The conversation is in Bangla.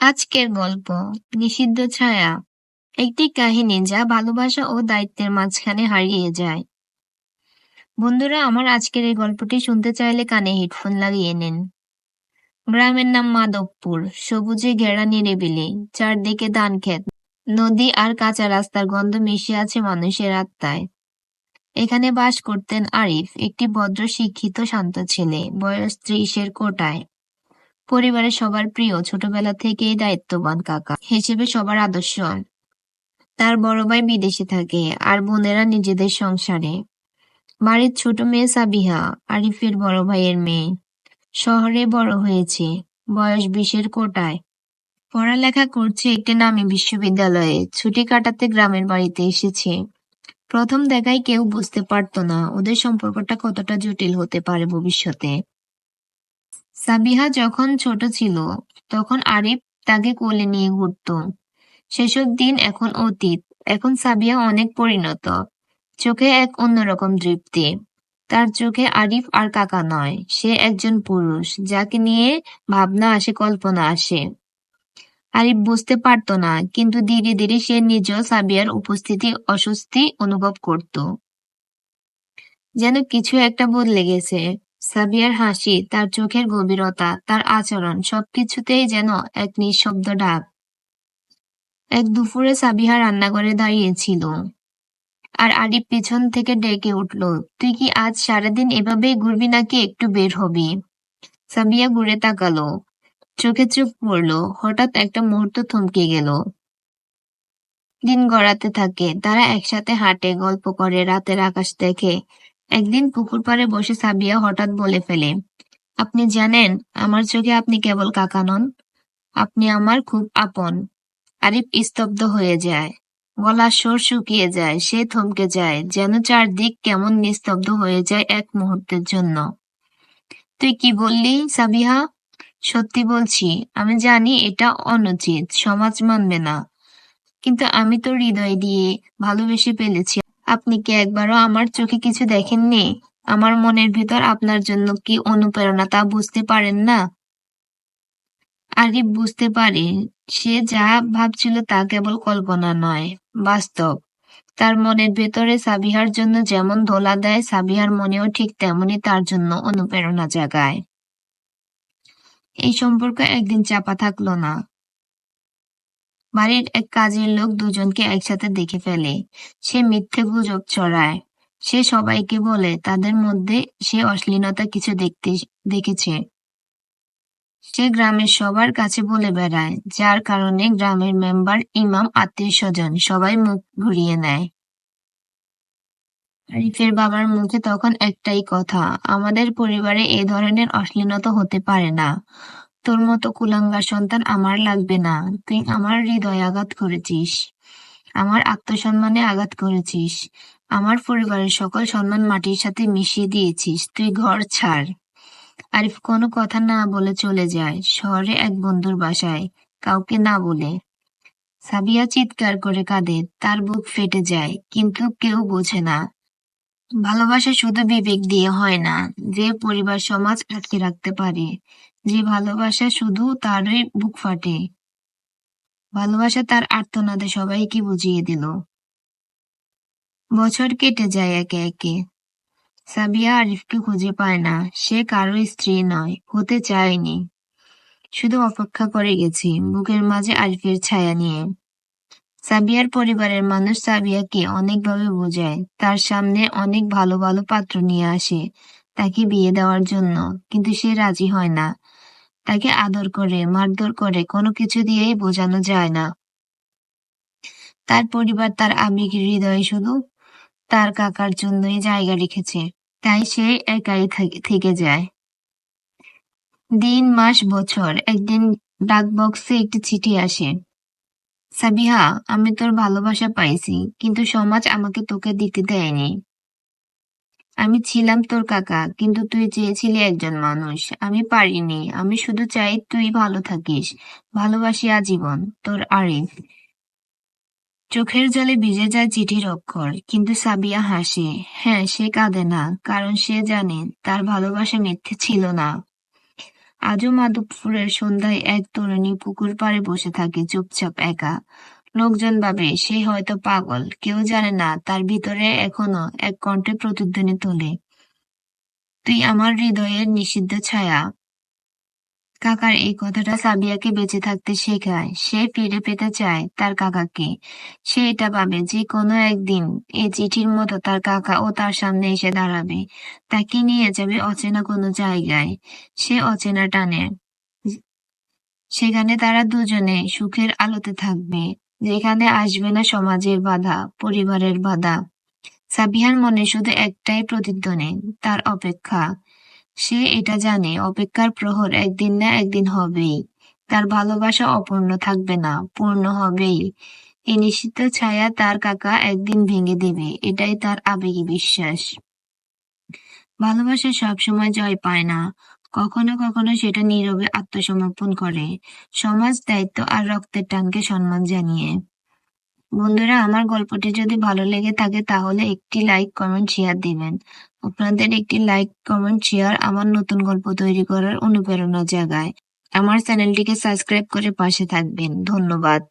আজকের গল্প নিষিদ্ধ ছায়া, একটি কাহিনী যা ভালোবাসা ও দায়িত্বের মাঝখানে হারিয়ে যায়। বন্ধুরা, আমার আজকের এই গল্পটি শুনতে চাইলে কানে হেডফোন লাগিয়ে নিন। গ্রামের নাম মাধবপুর। সবুজে ঘেরা নিরিবিলি, চারদিকে ধানক্ষেত, নদী আর কাঁচা রাস্তার গন্ধ মিশে আছে মানুষের আত্মায়। এখানে বাস করতেন আরিফ, একটি ভদ্র শিক্ষিত শান্ত ছেলে, বয়স 30-এর কোটায়। পরিবারের সবার প্রিয়, ছোটবেলা থেকেই দায়িত্ববান কাকা হিসেবে সবার আদর্শ। তার বড় ভাই বিদেশে থাকে আর বোনেরা নিজেদের সংসারে। বাড়ির ছোট মেয়ে সাবিহা, আরিফের বড় ভাইয়ের মেয়ে। শহরে বড় হয়েছে, বয়স 20-এর কোটায়। পড়ালেখা করছে একটি নামী বিশ্ববিদ্যালয়ে, ছুটি কাটাতে গ্রামের বাড়িতে এসেছে। প্রথম দেখায় কেউ বুঝতে পারতো না ওদের সম্পর্কটা কতটা জটিল হতে পারে ভবিষ্যতে। সাবিহা যখন ছোট ছিল তখন আরিফ তাকে কোলে নিয়ে ঘুরতো। সেসব দিন এখন অতীত। এখন সাবিয়া অনেক পরিণত, চোখে এক অন্যরকম তৃপ্তি। তার চোখে আরিফ আর কাকা নয়, সে একজন পুরুষ যাকে নিয়ে ভাবনা আসে, কল্পনা আসে। আরিফ বুঝতে পারতো না, কিন্তু ধীরে ধীরে সে নিজেও সাবিয়ার উপস্থিতি অস্বস্তি অনুভব করত। যেন কিছু একটা বদলে গেছে। সাবিয়ার হাসি, তার চোখের গভীরতা, তার আচরণ, সবকিছুতেই যেন এক নিঃশব্দ ডাক। এক দুপুরে সাবিহা রান্নাঘরে দাঁড়িয়েছিল, আর আরিফ পিছন থেকে ডেকে উঠল, তুই কি আজ সারাদিন এভাবেই ঘুরবি নাকি একটু বের হবি? সাবিয়া ঘুরে তাকালো, চোখে চোখ পড়লো। হঠাৎ একটা মুহূর্ত থমকে গেল। দিন গড়াতে থাকে, তারা একসাথে হাঁটে, গল্প করে, রাতের আকাশ দেখে। একদিন পুকুর পাড়ে বসে সাবিয়া হঠাৎ বলে ফেলে, আপনি জানেন, আমার চোখে আপনি কেবল কাকা নন, আপনি আমার খুব আপন। আরিফ স্তব্ধ হয়ে যায়, গলার স্বর শুকিয়ে যায়, সে থমকে যায়, যেন চারদিক কেমন নিস্তব্ধ হয়ে যায় এক মুহূর্তের জন্য। তুই কি বললি সাবিহা? সত্যি বলছি, আমি জানি এটা অনুচিত, সমাজ মানবে না, কিন্তু আমি তো হৃদয় দিয়ে ভালোবেসে ফেলেছি। আপনি কি একবারও আমার চোখে কিছু দেখেননি? আমার মনের ভিতর আপনার জন্য কি অনুপ্রেরণা তা বুঝতে পারেন না? আরিফ বুঝতে পারে সে যা ভাবছিল তা কেবল কল্পনা নয়, বাস্তব। তার মনের ভেতরে সাবিহার জন্য যেমন দোলা দেয়, সাবিহার মনেও ঠিক তেমনি তার জন্য অনুপ্রেরণা জাগায়। এই সম্পর্ক একদিন চাপা থাকলো না। বাড়ির এক কাজের লোক দুজনকে একসাথে দেখে ফেলে। সে মিথ্যে গুজব ছড়ায়। সে সবাইকে বলে তাদের মধ্যে সে অশ্লীলতা কিছু দেখেছে। সে গ্রামের সবার কাছে বলে বেড়ায়, যার কারণে গ্রামের মেম্বার, ইমাম, আত্মীয়-স্বজন সবাই মুখ ঘুরিয়ে নেয়। আরিফের বাবার মুখে তখন একটাই কথা, আমাদের পরিবারে এ ধরনের অশ্লীলতা হতে পারে না। তোর মতো কুলাঙ্গার সন্তান আমার লাগবে না। তুই আমার হৃদয়ে আঘাত করেছিস, আমার আত্মসম্মানে আঘাত করেছিস, আমার পরিবারের সকল সম্মান মাটির সাথে মিশিয়ে দিয়েছিস। তুই ঘর ছাড়। আরিফ কোনো কথা না বলে চলে যায় শহরে এক বন্ধুর বাসায়, কাউকে না বলে। সাবিয়া চিৎকার করে কাঁদে, তার বুক ফেটে যায়, কিন্তু কেউ বোঝে না। ভালোবাসা শুধু বিবেক দিয়ে হয় না, যে পরিবার সমাজ আটকে রাখতে পারে। যে ভালোবাসা শুধু তারই বুক ফাটে। ভালোবাসা তার আর্তনাদে সবাইকে বুঝিয়ে দিল। বছর কেটে যায় একে একে। সাবিয়া আরিফকে খুঁজে পায় না। সে কারো স্ত্রী নয়, হতে চায়নি, শুধু অপেক্ষা করে গেছে বুকের মাঝে আরিফের ছায়া নিয়ে। সাবিয়ার পরিবারের মানুষ সাবিয়াকে অনেকভাবে বোঝায়, তার সামনে অনেক ভালো ভালো পাত্র নিয়ে আসে তাকে বিয়ে দেওয়ার জন্য, কিন্তু সে রাজি হয় না। তাকে আদর করে, মারধর করে, কোনো কিছু দিয়েই বোঝানো যায় না। তার পরিবার তার আবেগের হৃদয়ে শুধু তার কাকার জন্যই জায়গা রেখেছে, তাই সে একাই থেকে যায়। দিন, মাস, বছর। একদিন ডাক বক্সে একটি চিঠি আসে, সাবিহা, আমি তোর ভালোবাসা পাইছি, কিন্তু সমাজ আমাকে তোকে দিতে দেয়নি। আমি ছিলাম তোর কাকা, কিন্তু তুই চেয়েছিলি একজন মানুষ, আমি পারিনি। আমি শুধু চাই তুই ভালো থাকিস। ভালোবাসি আজীবন, তোর আরিফ। চোখের জলে ভিজে যায় চিঠির অক্ষর, কিন্তু সাবিয়া হাসে। হ্যাঁ, সে কাঁদে না, কারণ সে জানে তার ভালোবাসা মিথ্যে ছিল না। আজও মাধবপুরের সন্ধ্যায় এক তরুণী পুকুর পাড়ে বসে থাকে চুপচাপ একা। লোকজন ভাবে সে হয়তো পাগল, কেউ জানে না তার ভিতরে এখনো এক কণ্ঠে প্রতিধ্বনি তোলে, তুই আমার হৃদয়ের নিষিদ্ধ ছায়া। কাকার এই কথাটা সাবিয়াকে বেঁচে থাকতে শেখায়। সে ফিরে পেতে চায় তার কাকাকে। সে এটা ভাবে যে কোনো একদিন এই চিঠির মতো তার কাকা ও তার সামনে এসে দাঁড়াবে, তাকে নিয়ে যাবে অচেনা কোনো জায়গায়। সে অচেনা টানে, সেখানে তারা দুজনে সুখের আলোতে থাকবে, যেখানে আসবে না সমাজের বাধা, পরিবারের বাধা। সাবিহার মনে শুধু একটাই প্রতিধ্বনি, তার অপেক্ষা। সে এটা জানে অপেক্ষার প্রহর একদিন না একদিন হবেই। তার ভালোবাসা অপূর্ণ থাকবে না, পূর্ণ হবেই। এই নিশ্চিত ছায়া তার কাকা একদিন ভেঙে দেবে, এটাই তার আবেগী বিশ্বাস। ভালোবাসা সবসময় জয় পায় না, কখনো কখনো সেটা নীরবে আত্মসমর্পণ করে, সমাজ, দায়িত্ব আর রক্তের টানকে সম্মান জানিয়ে। বন্ধুরা, আমার গল্পটি যদি ভালো লেগে থাকে তাহলে একটি লাইক, কমেন্ট, শেয়ার দিবেন। আপনাদের একটি লাইক, কমেন্ট, শেয়ার আমার নতুন গল্প তৈরি করার অনুপ্রেরণা জাগায়। আমার চ্যানেলটিকে সাবস্ক্রাইব করে পাশে থাকবেন। ধন্যবাদ।